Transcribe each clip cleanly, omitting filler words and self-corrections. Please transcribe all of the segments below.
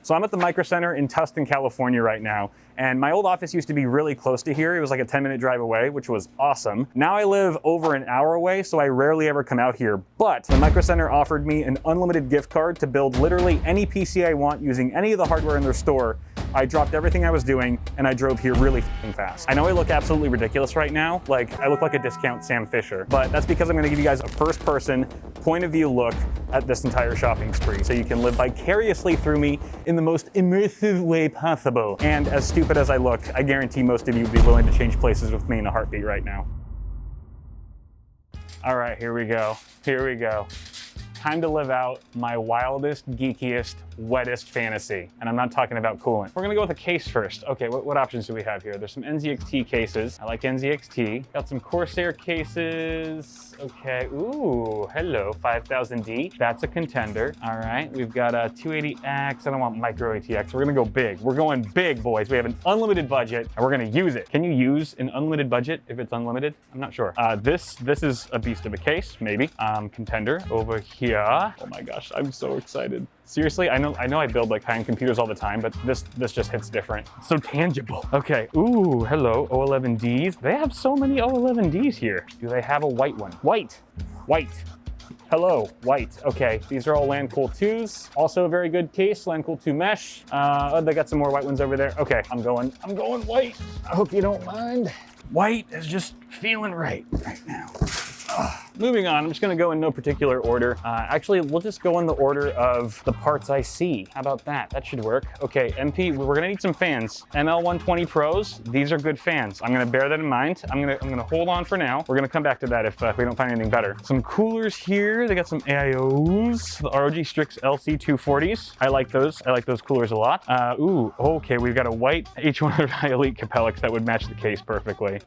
So I'm at the Micro Center in Tustin, California right now, and my old office used to be really close to here. It was like a 10-minute drive away, which was awesome. Now I live over an hour away, so I rarely ever come out here, but the Micro Center offered me an unlimited gift card to build literally any PC I want using any of the hardware in their store. I dropped everything I was doing and I drove here really fast. I know I look absolutely ridiculous right now, like I look like a discount Sam Fisher, but that's because I'm gonna give you guys a first-person point of view look at this entire shopping spree, so you can live vicariously through me in the most immersive way possible. And as stupid as I look, I guarantee most of you would be willing to change places with me in a heartbeat right now. All right, here we go. Here we go. Time to live out my wildest, geekiest, wettest fantasy. And I'm not talking about coolant. We're gonna go with a case first. Okay, what options do we have here? There's some NZXT cases. I like NZXT. Got some Corsair cases. Okay, ooh, hello, 5000D. That's a contender. All right, we've got a 280X. I don't want micro ATX. We're gonna go big. We're going big, boys. We have an unlimited budget and we're gonna use it. Can you use an unlimited budget if it's unlimited? I'm not sure. This is a beast of a case, maybe. Contender over here. Oh my gosh, I'm so excited. Seriously, I know I build like high-end computers all the time, but this just hits different. It's so tangible. Okay, ooh, hello, O11Ds. They have so many O11Ds here. Do they have a white one? White. Hello, white. Okay, these are all Landcool 2s. Also a very good case, Landcool 2 mesh. Oh, they got some more white ones over there. Okay, I'm going white. I hope you don't mind. White is just feeling right now. Moving on, I'm just gonna go in no particular order. Actually, we'll just go in the order of the parts I see. How about that? That should work. Okay, MP, we're gonna need some fans. ML120 Pros, these are good fans. I'm gonna bear that in mind. I'm gonna hold on for now. We're gonna come back to that if we don't find anything better. Some coolers here. They got some AIOs, the ROG Strix LC240s. I like those coolers a lot. Ooh, okay, we've got a white H100i Elite Capellix that would match the case perfectly.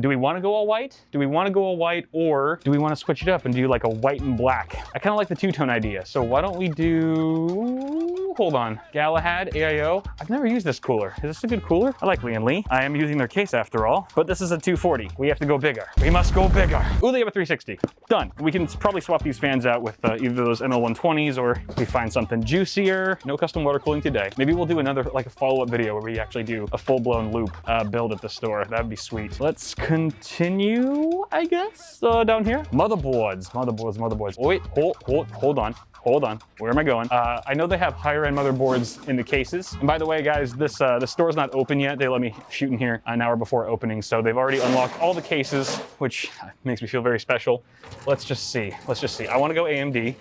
Do we wanna go all white? Do we wanna go all white, or do we wanna switch it up and do like a white and black? I kind of like the two-tone idea. So why don't we do, hold on, Galahad AIO. I've never used this cooler. Is this a good cooler? I like Lian Li. I am using their case after all, but this is a 240. We have to go bigger. We must go bigger. Ooh, they have a 360. Done. We can probably swap these fans out with either those ML120s or we find something juicier. No custom water cooling today. Maybe we'll do another, like a follow-up video where we actually do a full-blown loop build at the store. That'd be sweet. Let's continue, I guess, down here. Motherboards. Oh, wait, hold on. Where am I going? I know they have higher end motherboards in the cases. And by the way, guys, the store's not open yet. They let me shoot in here an hour before opening. So they've already unlocked all the cases, which makes me feel very special. Let's just see. I want to go AMD.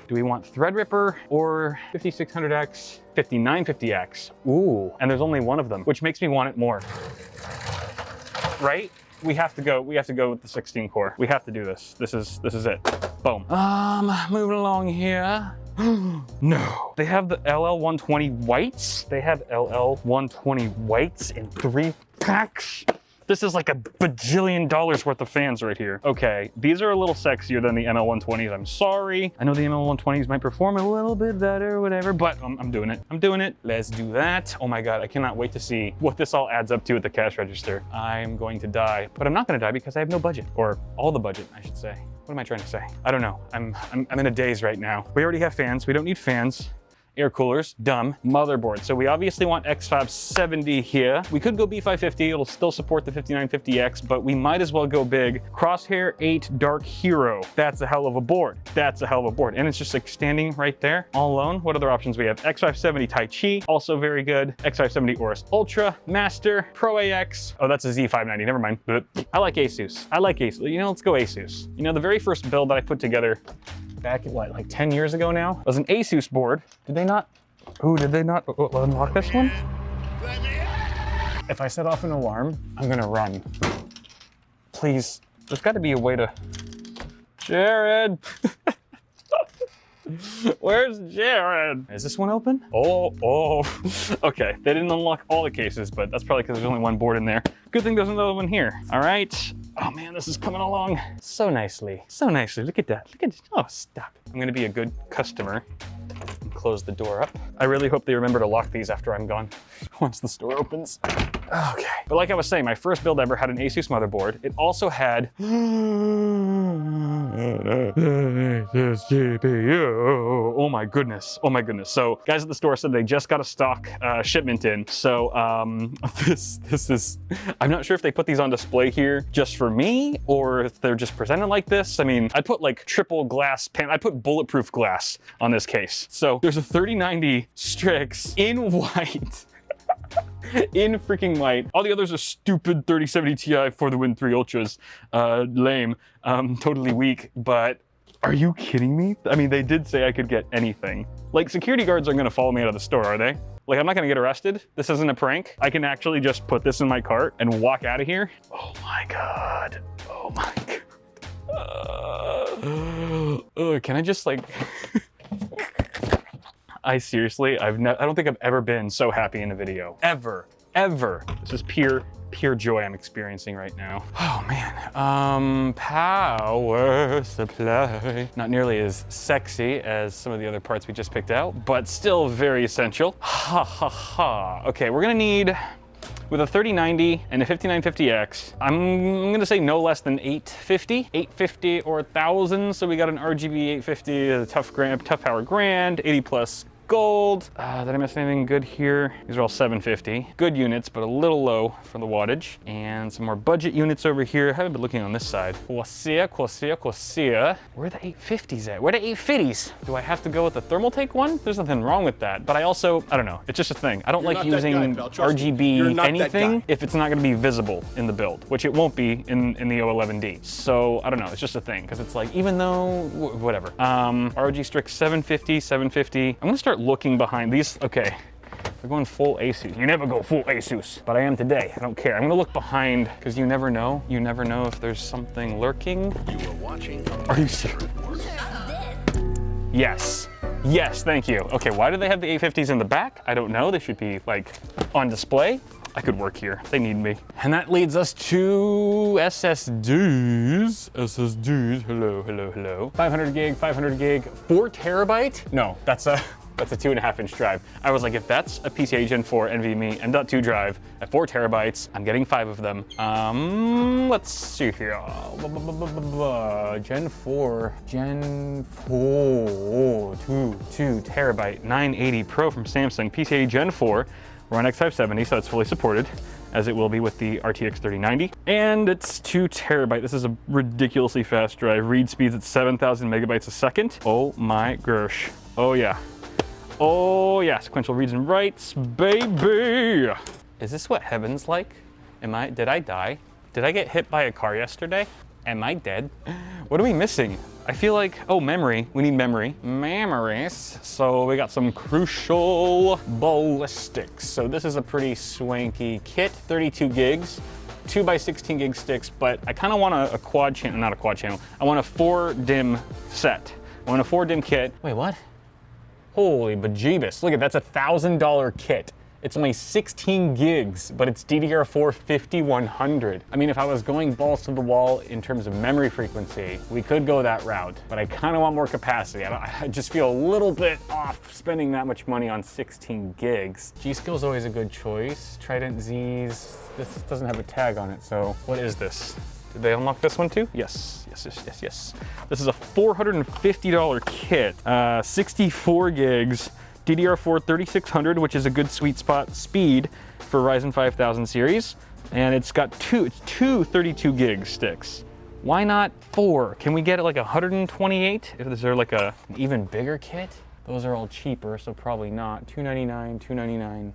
Do we want Threadripper or 5600X, 5950X? Ooh, and there's only one of them, which makes me want it more. Right? We have to go with the 16 core. We have to do this. This is it. Boom. Moving along here. No. They have the LL120 whites. They have LL120 whites in 3 packs. This is like a bajillion dollars worth of fans right here. Okay, these are a little sexier than the ML120s. I'm sorry. I know the ML120s might perform a little bit better or whatever, but I'm doing it. Let's do that. Oh my God, I cannot wait to see what this all adds up to at the cash register. I'm going to die, but I'm not gonna die because I have no budget, or all the budget, I should say. What am I trying to say? I don't know. I'm in a daze right now. We already have fans. We don't need fans. Air coolers, dumb. Motherboard. So we obviously want X570 here. We could go B550, it'll still support the 5950X, but we might as well go big. Crosshair 8 Dark Hero. That's a hell of a board. And it's just like standing right there, all alone. What other options we have? X570 Tai Chi, also very good. X570 Aorus Ultra, Master, Pro AX. Oh, that's a Z590, never mind. I like Asus. You know, let's go Asus. You know, the very first build that I put together back what, like 10 years ago now, was an Asus board. Did they not unlock this one? If I set off an alarm, I'm gonna run. Please, there's gotta be a way to... Jared! Where's Jared? Is this one open? Oh. Okay, they didn't unlock all the cases, but that's probably because there's only one board in there. Good thing there's another one here. All right. Oh man, this is coming along so nicely. Look at that. Oh, stop. I'm gonna be a good customer and close the door up. I really hope they remember to lock these after I'm gone, once the store opens. Okay. But like I was saying, my first build ever had an Asus motherboard. It also had GPU. Oh my goodness. Oh my goodness. So guys at the store said they just got a stock shipment in. So this is, I'm not sure if they put these on display here just for me or if they're just presented like this. I mean, I put like triple glass I put bulletproof glass on this case. So there's a 3090 Strix in white. In freaking white. All the others are stupid 3070 Ti for the Win 3 Ultras. Lame. Totally weak. But are you kidding me? I mean, they did say I could get anything. Like, security guards aren't gonna follow me out of the store, are they? Like, I'm not gonna get arrested. This isn't a prank. I can actually just put this in my cart and walk out of here. Oh my God. Oh my God. Can I just like... I seriously, I don't think I've ever been so happy in a video. Ever. This is pure joy I'm experiencing right now. Oh man, power supply. Not nearly as sexy as some of the other parts we just picked out, but still very essential. Ha ha ha. Okay, we're gonna need, with a 3090 and a 5950X, I'm gonna say no less than 850 or 1,000. So we got an RGB 850, a tough power grand, 80 plus gold. Did I miss anything good here? These are all 750. Good units, but a little low for the wattage. And some more budget units over here. I haven't been looking on this side. Corsair. Where are the 850s at? Where are the 850s? Do I have to go with the Thermaltake one? There's nothing wrong with that. But I also, I don't know. It's just a thing. I don't like using RGB anything if it's not gonna be visible in the build, which it won't be in the O11D. So I don't know, it's just a thing. Because it's like, even though, whatever. ROG Strix 750. I'm gonna start looking behind these. Okay, we're going full Asus. You never go full Asus, but I am today. I don't care. I'm gonna look behind because you never know. You never know if there's something lurking. You are watching. Are you sure? Yes. Yes, thank you. Okay, why do they have the 850s in the back? I don't know. They should be like on display. I could work here. They need me. And that leads us to SSDs. Hello. 500 gig, 4 terabyte? No, that's a 2.5 inch drive. I was like, if that's a PCIe Gen 4 NVMe M.2 drive at 4 terabytes, I'm getting 5 of them. Let's see here. Gen 4, 2 terabyte, 980 Pro from Samsung, PCIe Gen 4. We're on X570, so it's fully supported, as it will be with the RTX 3090. And it's 2 terabyte. This is a ridiculously fast drive. Read speeds at 7,000 megabytes a second. Oh my gosh. Oh yeah. Oh yeah, sequential reads and writes, baby. Is this what heaven's like? Did I die? Did I get hit by a car yesterday? Am I dead? What are we missing? I feel like, oh, memory. We need memory. Memories. So we got some crucial ballistics. So this is a pretty swanky kit, 32 gigs, 2x16 gig sticks, but I kind of want a quad channel, not a quad channel. I want a 4 DIMM set. I want a 4 DIMM kit. Wait, what? Holy bejeebus. Look at that's $1,000 kit. It's only 16 gigs, but it's DDR4 5100. I mean, if I was going balls to the wall in terms of memory frequency, we could go that route, but I kind of want more capacity. I just feel a little bit off spending that much money on 16 gigs. G-Skill's always a good choice. Trident Z's, this doesn't have a tag on it, so what is this? Did they unlock this one too? Yes. This is a $450 kit, 64 gigs, DDR4 3600, which is a good sweet spot speed for Ryzen 5000 series. And it's got two 32 gig sticks. Why not 4? Can we get it like 128? Is there like an even bigger kit? Those are all cheaper, so probably not. $299,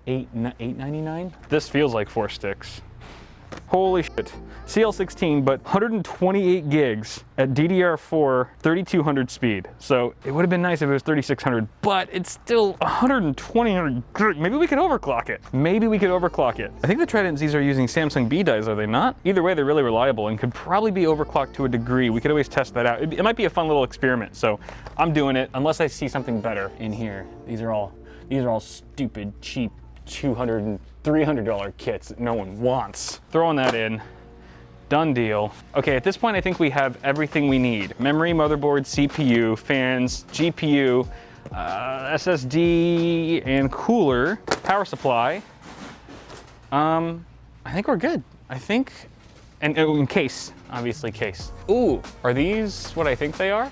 $899. This feels like 4 sticks. Holy shit. CL16, but 128 gigs at DDR4 3200 speed. So it would have been nice if it was 3600, but it's still 120. Maybe we could overclock it. I think the Trident Z's are using Samsung B dies, are they not? Either way, they're really reliable and could probably be overclocked to a degree. We could always test that out. It might be a fun little experiment. So I'm doing it unless I see something better in here. These are all stupid, cheap, $200 and $300 kits that no one wants. Throwing that in, done deal. Okay, at this point I think we have everything we need. Memory, motherboard, CPU, fans, GPU, SSD and cooler, power supply, I think we're good. I think, and in case, obviously case. Ooh, are these what I think they are?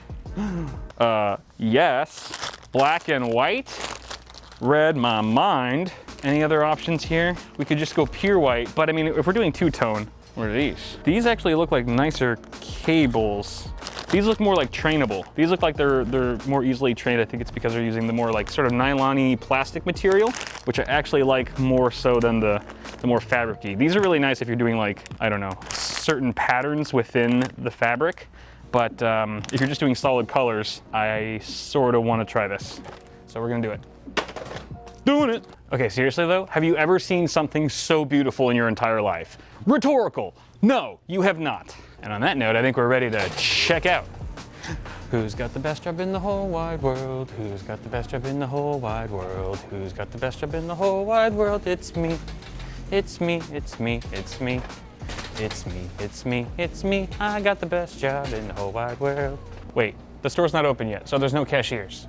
Yes. Black and white. Read my mind. Any other options here? We could just go pure white, but I mean, if we're doing two-tone, what are these? These actually look like nicer cables. These look more like trainable. These look like they're more easily trained. I think it's because they're using the more like sort of nylon-y plastic material, which I actually like more so than the more fabric-y. These are really nice if you're doing like, I don't know, certain patterns within the fabric. But if you're just doing solid colors, I sort of want to try this. So we're gonna do it. Doing it. Okay, seriously though, have you ever seen something so beautiful in your entire life? Rhetorical. No, you have not. And on that note, I think we're ready to check out. Who's got the best job in the whole wide world? Who's got the best job in the whole wide world? Who's got the best job in the whole wide world? It's me. It's me, it's me, it's me. It's me, it's me, it's me. I got the best job in the whole wide world. Wait, the store's not open yet, so there's no cashiers.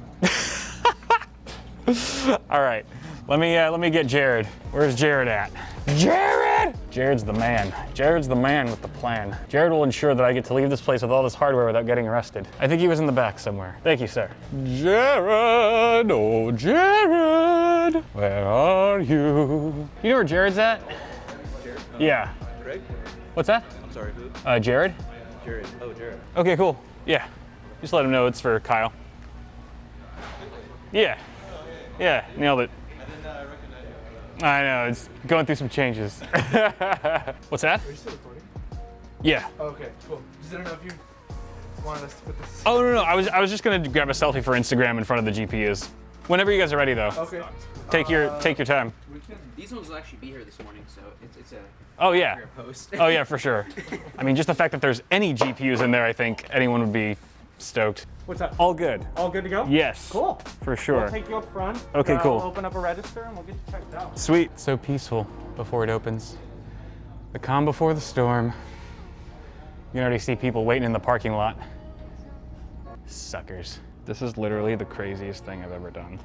All right, let me get Jared. Where's Jared at? Jared! Jared's the man. Jared's the man with the plan. Jared will ensure that I get to leave this place with all this hardware without getting arrested. I think he was in the back somewhere. Thank you, sir. Jared, oh Jared, where are you? You know where Jared's at? Jared? Yeah. Greg? What's that? I'm sorry, who? Jared? Jared. Oh, Jared. Okay, cool. Yeah. Just let him know it's for Kyle. Yeah. Yeah, nailed it. I didn't recognize you. I know, it's going through some changes. What's that? Are you still recording? Yeah. Oh, okay, cool. Just didn't know if you wanted us to put this. Oh, no, I was just gonna grab a selfie for Instagram in front of the GPUs. Whenever you guys are ready though. Okay. Take your time. These ones will actually be here this morning, so it's a Oh yeah. post. Oh yeah, for sure. I mean, just the fact that there's any GPUs in there, I think anyone would be stoked. What's up? All good. All good to go? Yes. Cool. For sure. We'll take you up front. Okay, cool. We'll open up a register and we'll get you checked out. Sweet. So peaceful before it opens. The calm before the storm. You can already see people waiting in the parking lot. Suckers. This is literally the craziest thing I've ever done.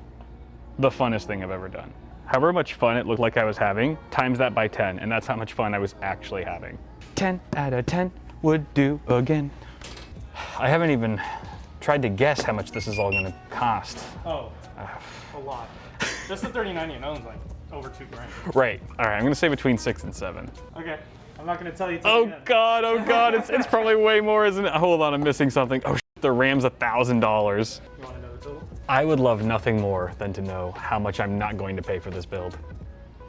The funnest thing I've ever done. However much fun it looked like I was having, times that by 10, and that's how much fun I was actually having. 10 out of 10 would do again. I haven't even tried to guess how much this is all gonna cost. Oh, a lot. Just the 3090 owns like over $2,000. Right, all right, I'm gonna say between 6 and 7. Okay, I'm not gonna tell you. Oh God, it's probably way more, isn't it? Hold on, I'm missing something. Oh, the RAM's $1,000. You wanna know the total? I would love nothing more than to know how much I'm not going to pay for this build.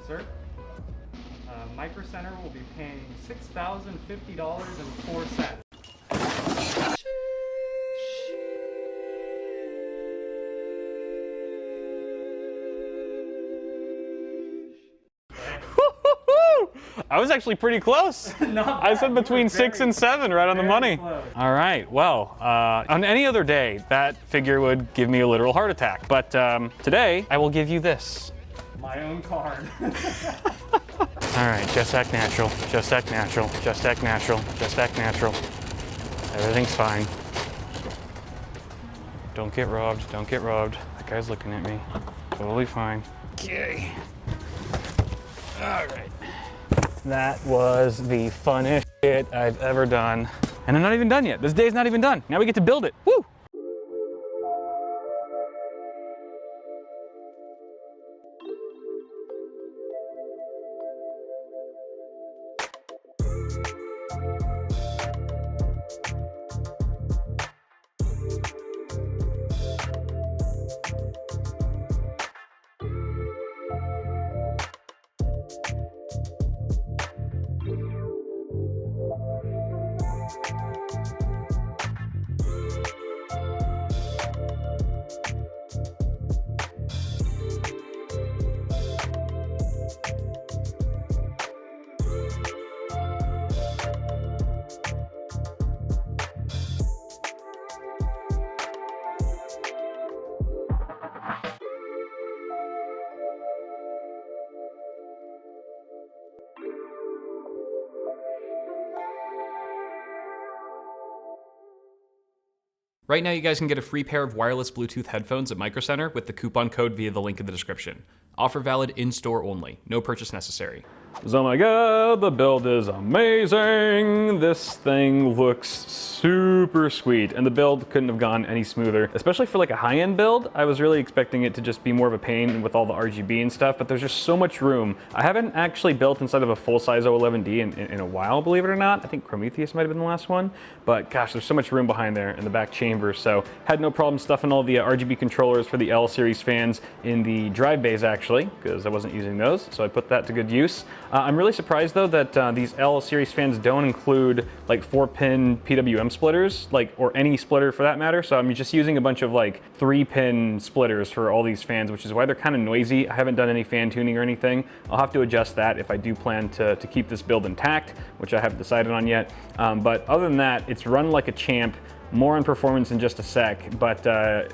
Sir, Micro Center will be paying $6,050.04. I was actually pretty close. I said between 6 and 7, right on the money. Close. All right, well, on any other day, that figure would give me a literal heart attack. But today, I will give you this. My own card. All right, just act natural, just act natural, just act natural, just act natural. Everything's fine. Don't get robbed, don't get robbed. That guy's looking at me. Totally fine. Okay. All right. That was the funnest shit I've ever done. And I'm not even done yet. This day's not even done. Now we get to build it. Woo! Right now, you guys can get a free pair of wireless Bluetooth headphones at Micro Center with the coupon code via the link in the description. Offer valid in-store only. No purchase necessary. Oh my god, the build is amazing. This thing looks super sweet, and the build couldn't have gone any smoother, especially for like a high-end build. I was really expecting it to just be more of a pain with all the RGB and stuff, but there's just so much room. I haven't actually built inside of a full-size O11D in a while, believe it or not. I think Prometheus might have been the last one, but gosh, there's so much room behind there in the back chamber, so had no problem stuffing all the RGB controllers for the L series fans in the drive bays actually, because I wasn't using those, so I put that to good use. I'm really surprised though that these L series fans don't include like 4-pin PWM splitters, like, or any splitter for that matter. So I'm just using a bunch of like 3-pin splitters for all these fans, which is why they're kind of noisy. I haven't done any fan tuning or anything. I'll have to adjust that if I do plan to keep this build intact, which I haven't decided on yet. But other than that, it's run like a champ. More on performance in just a sec, but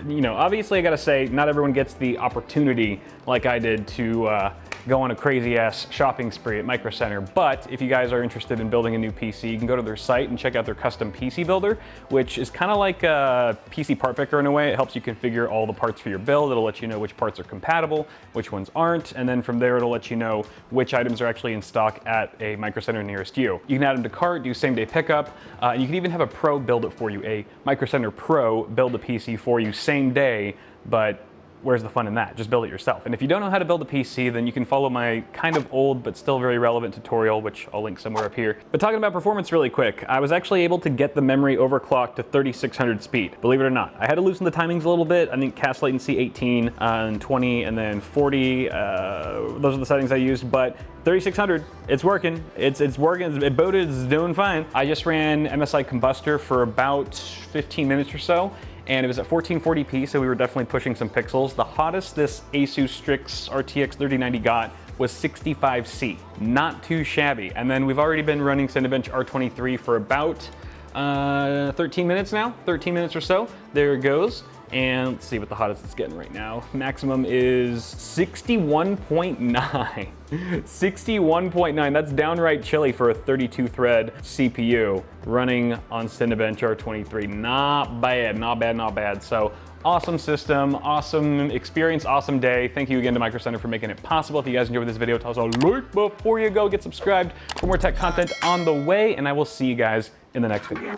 you know, obviously I gotta say, not everyone gets the opportunity like I did to go on a crazy ass shopping spree at Micro Center. But if you guys are interested in building a new PC, you can go to their site and check out their custom PC builder, which is kind of like a PC part picker in a way. It helps you configure all the parts for your build. It'll let you know which parts are compatible, which ones aren't, and then from there it'll let you know which items are actually in stock at a Micro Center nearest you. You can add them to cart, do same day pickup, and you can even have a pro build it for you. A Micro Center Pro build a PC for you same day, but where's the fun in that? Just build it yourself. And if you don't know how to build a PC, then you can follow my kind of old but still very relevant tutorial, which I'll link somewhere up here. But talking about performance really quick, I was actually able to get the memory overclocked to 3600 speed, believe it or not. I had to loosen the timings a little bit. I think cast latency 18 and 20 and then 40. Those are the settings I used, but 3600, it's working. It's working. It booted, it's doing fine. I just ran MSI Combustor for about 15 minutes or so, and it was at 1440p, so we were definitely pushing some pixels. The hottest this Asus Strix RTX 3090 got was 65C, not too shabby. And then we've already been running Cinebench R23 for about 13 minutes now, 13 minutes or so. There it goes. And let's see what the hottest it's getting right now. Maximum is 61.9. 61.9, that's downright chilly for a 32 thread CPU running on Cinebench R23. Not bad, not bad, not bad. So awesome system, awesome experience, awesome day. Thank you again to Micro Center for making it possible. If you guys enjoyed this video, toss a like before you go. Get subscribed for more tech content on the way, and I will see you guys in the next video.